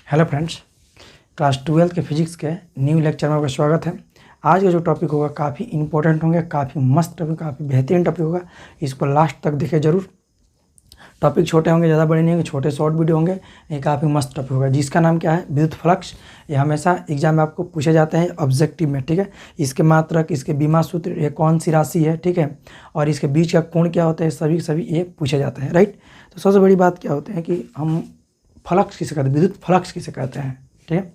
Hello friends, class 12 के physics के new lecture में आपका स्वागत है। आज का जो टॉपिक होगा काफ़ी इंपॉर्टेंट होंगे, काफ़ी मस्त टॉपिक, काफ़ी बेहतरीन टॉपिक होगा। इसको लास्ट तक देखें जरूर। टॉपिक छोटे होंगे, ज़्यादा बड़े नहीं होंगे, छोटे शॉर्ट वीडियो होंगे। ये काफ़ी मस्त टॉपिक होगा जिसका नाम क्या है, विद्युत फ्लक्स। ये हमेशा एग्जाम में आपको पूछे जाते हैं ऑब्जेक्टिव में, ठीक है। इसके मात्रक, इसके बीमा सूत्र, ये कौन सी राशि है, ठीक है, और इसके बीच का कोण क्या होता है, सभी ये पूछे जाते हैं, राइट। तो सबसे बड़ी बात क्या होती है कि हम फ्लक्स किसे कहते हैं, विद्युत फ्लक्स किसे कहते हैं, ठीक है।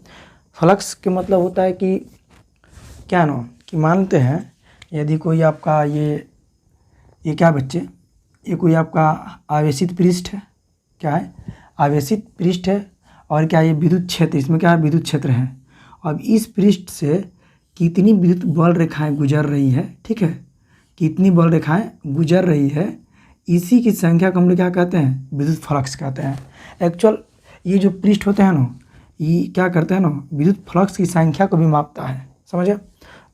फ्लक्स के मतलब होता है कि क्या ना, कि मानते हैं यदि कोई आपका ये क्या बच्चे, ये कोई आपका आवेशित पृष्ठ है, क्या है, आवेशित पृष्ठ है, और क्या ये विद्युत क्षेत्र, इसमें क्या है, विद्युत क्षेत्र है। अब इस पृष्ठ से कितनी विद्युत बल रेखाएं गुजर रही है, ठीक है, कितनी बल रेखाएं गुजर रही है, इसी की संख्या को हम लोग क्या कहते हैं, विद्युत फ्लक्स कहते हैं। एक्चुअल ये जो पृष्ठ होते हैं ना, ये क्या करते हैं ना, विद्युत फ्लक्स की संख्या को भी मापता है, समझे।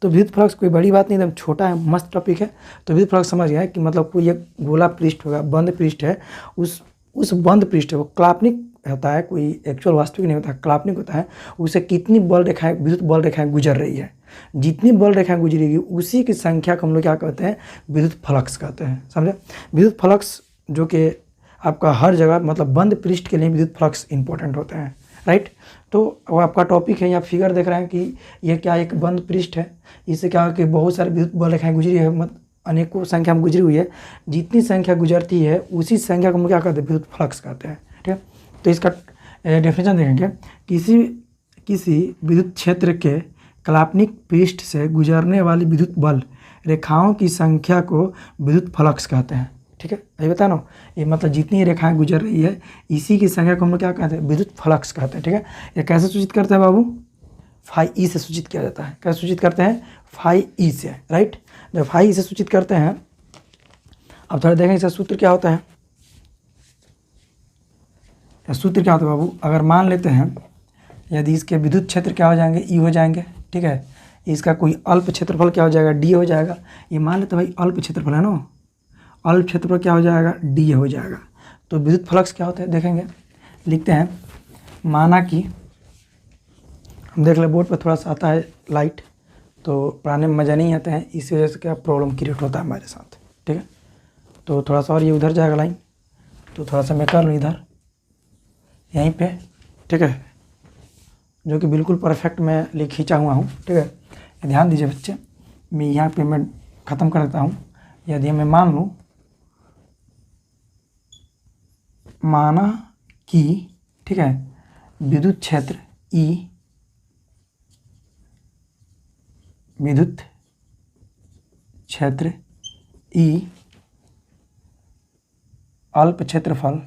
तो विद्युत फ्लक्स कोई बड़ी बात नहीं, एकदम छोटा है, मस्त टॉपिक है। तो विद्युत फ्लक्स समझ गया है कि मतलब कोई एक गोला पृष्ठ होगा, बंद पृष्ठ है, उस बंद पृष्ठ है, वो काल्पनिक होता है, कोई एक्चुअल वास्तविक नहीं होता, काल्पनिक होता है। उसे कितनी बल रेखाएं, विद्युत बल रेखाएं गुजर रही है, जितनी बल रेखाएं गुजरेगी उसी की संख्या को हम लोग क्या कहते हैं, विद्युत फ्लक्स कहते हैं, समझे। विद्युत फ्लक्स जो कि आपका हर जगह, मतलब बंद पृष्ठ के लिए विद्युत फ्लक्स इंपॉर्टेंट होते हैं, राइट। तो वो आपका टॉपिक है, यहाँ फिगर देख रहे हैं कि ये क्या एक बंद पृष्ठ है, इससे क्या कि बहुत सारी विद्युत बल रेखाएं गुजरी है, मतलब अनेकों संख्या में गुजरी हुई है। जितनी संख्या गुजरती है उसी संख्या को हम क्या कहते हैं, विद्युत फ्लक्स कहते हैं, ठीक है। तो इसका डेफिनेशन देखेंगे, किसी विद्युत क्षेत्र के काल्पनिक पृष्ठ से गुजरने वाली विद्युत बल रेखाओं की संख्या को विद्युत फ्लक्स कहते हैं, ठीक है। ये बता ना, ये मतलब जितनी रेखाएं गुजर रही है इसी की संख्या को हम लोग क्या कहते हैं, विद्युत फ्लक्स कहते हैं, ठीक है। ये कैसे सूचित करते हैं बाबू, फाई ई से सूचित किया जाता है। कैसे सूचित करते हैं, फाई ई से, राइट। जब फाई ई से सूचित करते हैं, अब थोड़ा देखें इसका सूत्र क्या होता है। सूत्र क्या होता है बाबू, अगर मान लेते हैं यदि इसके विद्युत क्षेत्र क्या हो जाएंगे, ई हो जाएंगे, ठीक है। इसका कोई अल्प क्षेत्रफल क्या हो जाएगा, डी हो जाएगा। ये मान लेते हैं भाई अल्प क्षेत्रफल है ना, अल्प क्षेत्रफल क्या हो जाएगा, डी हो जाएगा। तो विद्युत फ्लक्स क्या होता है देखेंगे, लिखते हैं। माना कि हम देख ले बोर्ड पर थोड़ा सा आता है लाइट, तो पढ़ाने में मज़ा नहीं आता है, इसी वजह से क्या प्रॉब्लम क्रिएट होता है हमारे साथ, ठीक है। तो थोड़ा सा और ये उधर जाएगा लाइन, तो थोड़ा सा मैं कर लूँ इधर यहीं पे, ठीक है, जो कि बिल्कुल परफेक्ट मैं खींचा हुआ हूँ, ठीक है। ध्यान दीजिए बच्चे, मैं यहाँ पे मैं ख़त्म कर देता हूँ। यदि मैं मान लूँ, माना कि, ठीक है, विद्युत क्षेत्र ई, विद्युत क्षेत्र ई अल्प क्षेत्रफल,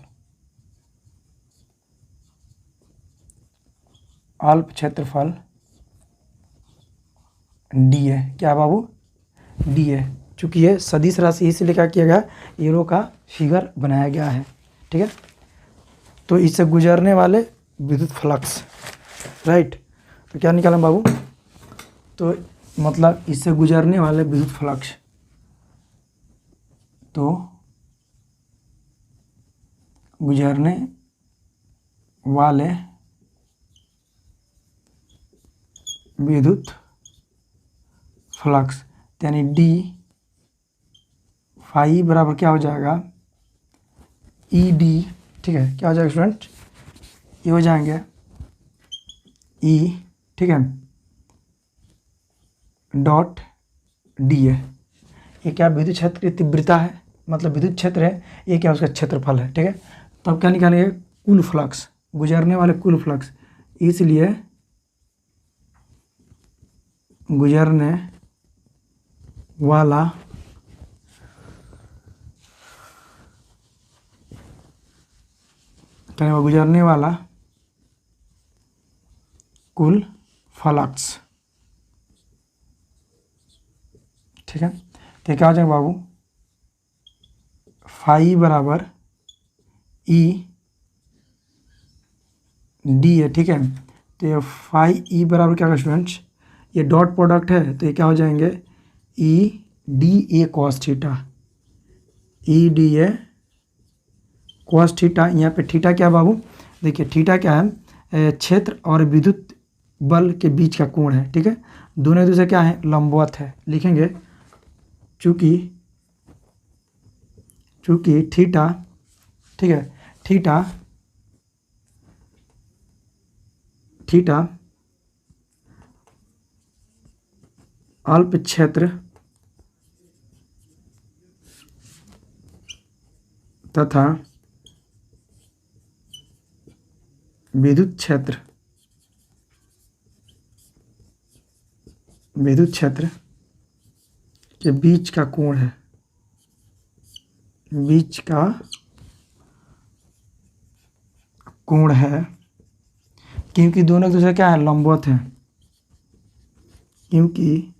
अल्प क्षेत्रफल डी है। क्या बाबू, डी है। चूँकि ये सदिश राशि इसलिए क्या किया गया, एरो का फिगर बनाया गया है, ठीक है। तो इससे गुजरने वाले विद्युत फ्लक्स, राइट। तो क्या निकाला बाबू, तो मतलब इससे गुजरने वाले विद्युत फ्लक्स, तो गुजरने वाले विद्युत फ्लक्स, यानी डी फाई बराबर क्या हो जाएगा, ई डी, ठीक है। क्या हो जाएगा स्टूडेंट, ये हो जाएंगे ई, ठीक है, डॉट डी है। ये क्या विद्युत क्षेत्र की तीव्रता है, मतलब विद्युत क्षेत्र है, ये क्या उसका क्षेत्रफल है, ठीक है। तब क्या निकालेंगे, कुल फ्लक्स, गुजरने वाले कुल फ्लक्स, इसलिए गुजरने वाला क्या, गुजरने वाला कुल फ्लक्स, ठीक है। तो क्या हो जाएगा बाबू, फाई बराबर ई डी है, ठीक है। तो ये फाई ई बराबर क्या होगा स्टूडेंट्स, ये डॉट प्रोडक्ट है, तो ये क्या हो जाएंगे, ई D A cos theta, E D A cos theta. यहाँ पे थीटा क्या बाबू, देखिए थीटा क्या है, क्षेत्र और विद्युत बल के बीच का कोण है। ठीक है, दोनों एक दूसरे क्या है, लंबवत है। लिखेंगे चूंकि थीटा, ठीक है, थीटा अल्प क्षेत्र तथा विद्युत क्षेत्र के बीच का कोण है, क्योंकि दोनों एक दूसरे क्या है, लंबवत हैं, क्योंकि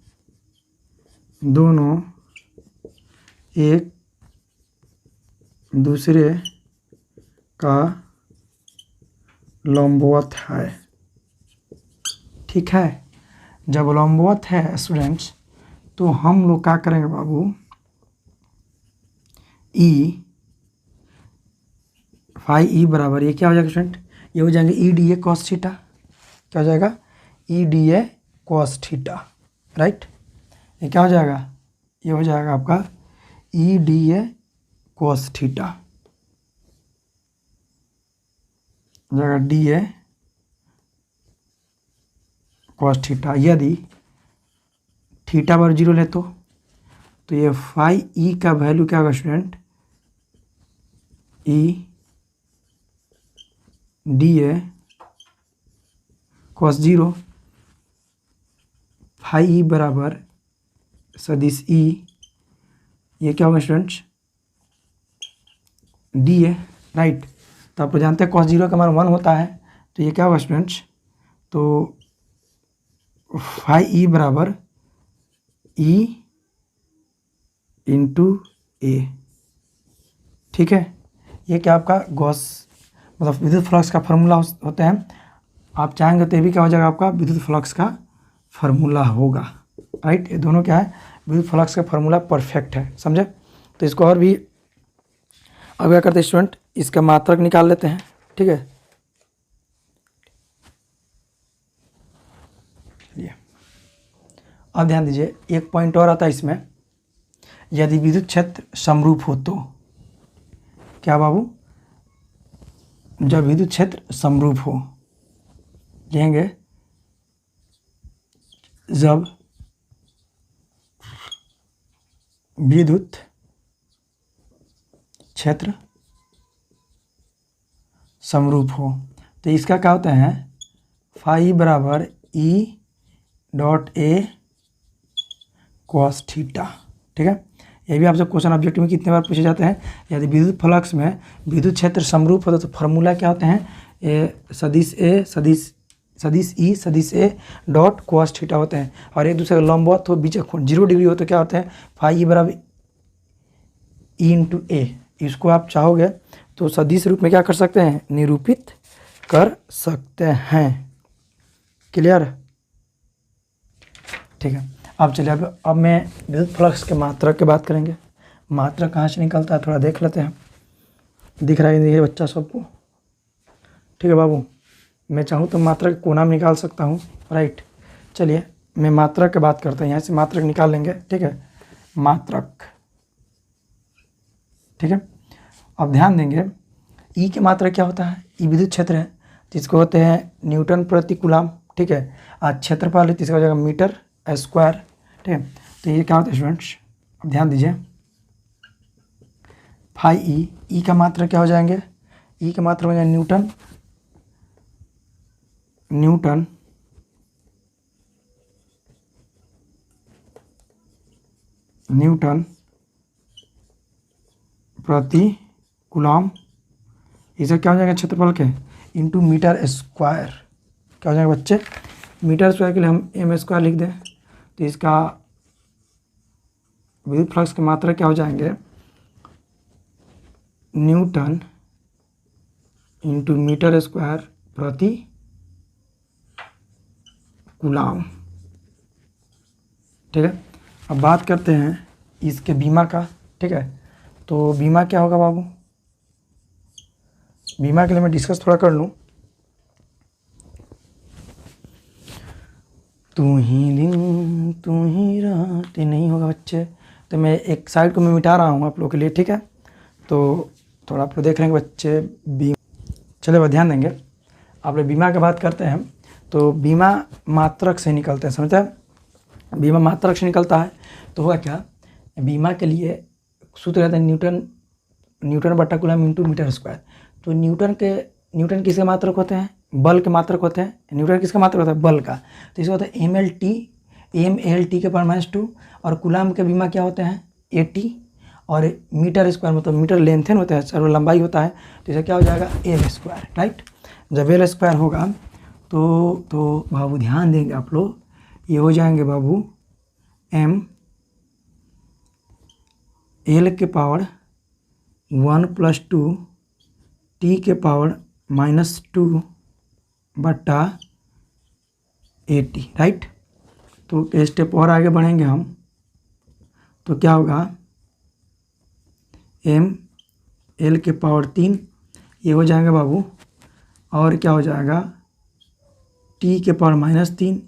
दोनों एक दूसरे का लंबवत है। ठीक है, जब लंबवत है स्टूडेंट्स, तो हम लोग क्या करेंगे बाबू, फाई ई बराबर ये क्या हो जाएगा स्टूडेंट, ये हो जाएंगे ई डी ए कॉस थीटा। क्या हो जाएगा, ई D A cos theta, right. ये क्या हो जाएगा, ये हो जाएगा आपका ई डी ए कॉस थीटा, हो जाएगा डी ए कॉस थीटा। यदि थीटा पर 0 ले तो ये फाई ई का वैल्यू क्या होगा student, E D A cos 0, phi E बराबर सदिश ई, ये क्या होगा स्टूडेंट्स, डी ए, राइट। तो आप जानते हैं कॉस 0 का मान 1 होता है, तो ये क्या होगा स्टूडेंट्स, तो फाई ई बराबर ई इंटू ए। ठीक है, ये क्या आपका गॉस मतलब विद्युत फ्लक्स का फार्मूला होता है। आप चाहेंगे तो ये भी क्या हो जाएगा, आपका विद्युत फ्लक्स का फार्मूला होगा, राइट। ये दोनों क्या है, विद्युत फ्लक्स का फार्मूला परफेक्ट है, समझे। तो इसको और भी अब क्या करते हैं स्टूडेंट, इसका मात्रक निकाल लेते हैं। ठीक है, चलिए अब ध्यान दीजिए, एक पॉइंट और आता है इसमें, यदि विद्युत क्षेत्र समरूप हो तो क्या बाबू, जब विद्युत क्षेत्र समरूप हो, लिखेंगे जब विद्युत क्षेत्र समरूप हो, तो इसका क्या होता है, फाई बराबर E dot A cos theta. ठीक है, ये भी आपसे क्वेश्चन ऑब्जेक्टिव में कितने बार पूछे जाते हैं। यदि विद्युत फ्लक्स में विद्युत क्षेत्र समरूप होता तो फार्मूला क्या होते हैं, सदिश ए सदिश ए डॉट कॉस थीटा होते हैं, और एक दूसरे का लंबवत हो, बीच 0 डिग्री हो तो क्या होते हैं, फाई ई बराबर ई इंटू ए। इसको आप चाहोगे तो सदिश रूप में क्या कर सकते हैं, निरूपित कर सकते हैं। क्लियर, ठीक है। अब चलिए अब मैं विद्युत फ्लक्स के मात्रक की बात करेंगे। मात्रक कहाँ से निकलता है थोड़ा देख लेते हैं। दिख रहा है ये बच्चा सबको, ठीक है बाबू। मैं चाहूँ तो मात्रक कोना में निकाल सकता हूँ, राइट। चलिए मैं मात्रक की बात करता हूँ, यहाँ से मात्रक निकाल लेंगे, ठीक है। मात्रक, ठीक है। अब ध्यान देंगे, ई के मात्रक क्या होता है, ई विद्युत क्षेत्र है जिसको होते हैं न्यूटन प्रति कूलम, ठीक है। आज क्षेत्रफल है जिसका हो जाएगा मीटर स्क्वायर, ठीक है। तो ये क्या होता है स्टूडेंट्स, अब ध्यान दीजिए, फाई ई का मात्रक क्या हो जाएंगे, ई का मात्रक हो जाएगा न्यूटन प्रति कूलम। इसे क्या हो जाएगा क्षेत्रफल के इंटू मीटर स्क्वायर। क्या हो जाएगा बच्चे, मीटर स्क्वायर के लिए हम एम स्क्वायर लिख दें, तो इसका विद्युत फ्लक्स की मात्रा क्या हो जाएंगे, न्यूटन इंटू मीटर स्क्वायर प्रति कूलम, ठीक है। अब बात करते हैं इसके बीमा का, ठीक है। तो बीमा क्या होगा बाबू, बीमा के लिए मैं डिस्कस थोड़ा कर लूँ। तू ही दिन तू ही रात, नहीं होगा बच्चे। तो मैं एक साइड को मैं मिटा रहा हूँ आप लोगों के लिए, ठीक है। तो थोड़ा आप लोग देख लेंगे बच्चे। चलिए अब ध्यान देंगे, आप लोग बीमा की बात करते हैं तो बीमा मात्रक से निकलते हैं, समझते हैं। बीमा मात्रक से निकलता है तो हुआ क्या, बीमा के लिए सूत्र रहता है न्यूटन बटा कूलम इंटू मीटर स्क्वायर। तो न्यूटन किसके मात्रक होते हैं, बल के मात्रक होते हैं। न्यूटन किसका मात्रक होता है, बल का। तो इसका होता है MLT के पावर -2। और कूलम के बीमा क्या होते हैं, AT। और मीटर स्क्वायर मतलब मीटर लेंथन होता है, सर्व लंबाई होता है। तो इसे क्या हो जाएगा, L स्क्वायर, राइट। जब L स्क्वायर होगा तो बाबू ध्यान देंगे आप लोग, ये हो जाएंगे बाबू M L के पावर 1 + 2 T के पावर -2 बटा AT, राइट। तो एक स्टेप और आगे बढ़ेंगे हम, तो क्या होगा, M L के पावर 3 ये हो जाएगा बाबू, और क्या हो जाएगा T के पावर -3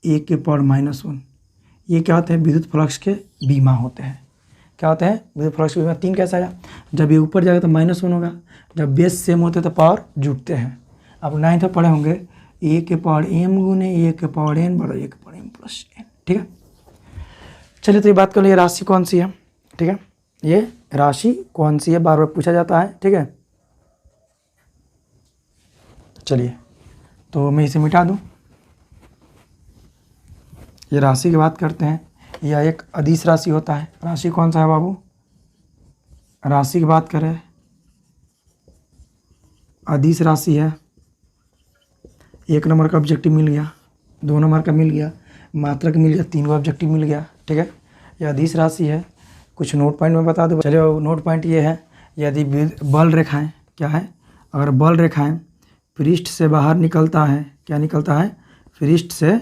A के पावर -1। ये क्या होते हैं, विद्युत फ्लक्स के बीमा होते हैं। क्या होते हैं, विद्युत फ्लक्स के बीमा। 3 कैसा आया, जब ये ऊपर जाएगा तो -1 होगा, जब बेस सेम होते हैं तो पावर जुटते हैं। आप 9th में पढ़े होंगे, A के पावर M गुने A के पावर N बड़ा A के पावर M + N, ठीक है। चलिए तो ये बात कर लो, ये राशि कौन सी है, ठीक है। ये राशि कौन सी है, बार बार पूछा जाता है, ठीक है। चलिए तो मैं इसे मिटा दूं। ये राशि की बात करते हैं, यह एक अदिश राशि होता है। राशि कौन सा है बाबू, राशि की बात करें, अदिश राशि है। 1 नंबर का ऑब्जेक्टिव मिल गया, 2 नंबर का मिल गया, मात्रक मिल गया, 3 का ऑब्जेक्टिव मिल गया, ठीक है। यह अदिश राशि है। कुछ नोट पॉइंट में बता दो। चलिए नोट पॉइंट ये है, यदि बल रेखाएं, क्या है, अगर बल रेखाएं पृष्ठ से बाहर निकलता है, क्या निकलता है, पृष्ठ से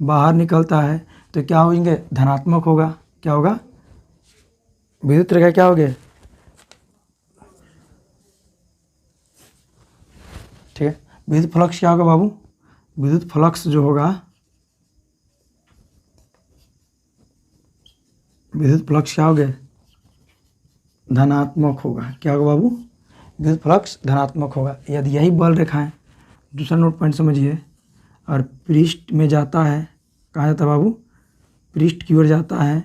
बाहर निकलता है, तो क्या होंगे, धनात्मक होगा। क्या होगा, विद्युत रेखा क्या होगे, ठीक है। विद्युत फ्लक्स क्या होगा बाबू, विद्युत फ्लक्स जो होगा, विद्युत फ्लक्स क्या होगा, धनात्मक होगा। क्या होगा बाबू, विद्युत फ्लक्स धनात्मक होगा। यदि यही बल रेखाएं, दूसरा नोट पॉइंट समझिए, और पृष्ठ में जाता है, कहाँ जाता है बाबू, पृष्ठ की ओर जाता है,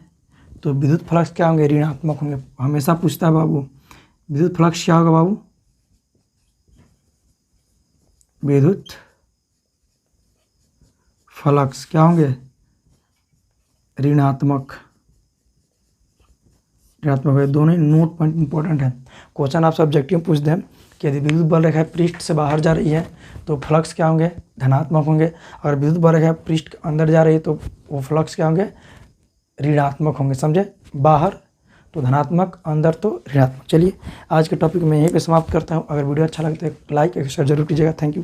तो विद्युत फ्लक्स क्या होंगे, ऋणात्मक होंगे। हमेशा पूछता है बाबू, विद्युत फ्लक्स क्या होगा बाबू, विद्युत फ्लक्स क्या होंगे, ऋणात्मक है। दोनों ही नोट पॉइंट इंपॉर्टेंट है। क्वेश्चन आप सब्जेक्टिव पूछ दें कि यदि विद्युत बल रेखा पृष्ठ से बाहर जा रही है तो फ्लक्स क्या होंगे, धनात्मक होंगे। और विद्युत बल रेखा पृष्ठ के अंदर जा रही है तो वो फ्लक्स क्या होंगे, ऋणात्मक होंगे, समझे। बाहर तो धनात्मक, अंदर तो ऋणात्मक। चलिए आज के टॉपिक में यहीं पे समाप्त करता हूँ। अगर वीडियो अच्छा लगे तो एक लाइक एक शेयर जरूर कीजिएगा। Thank you.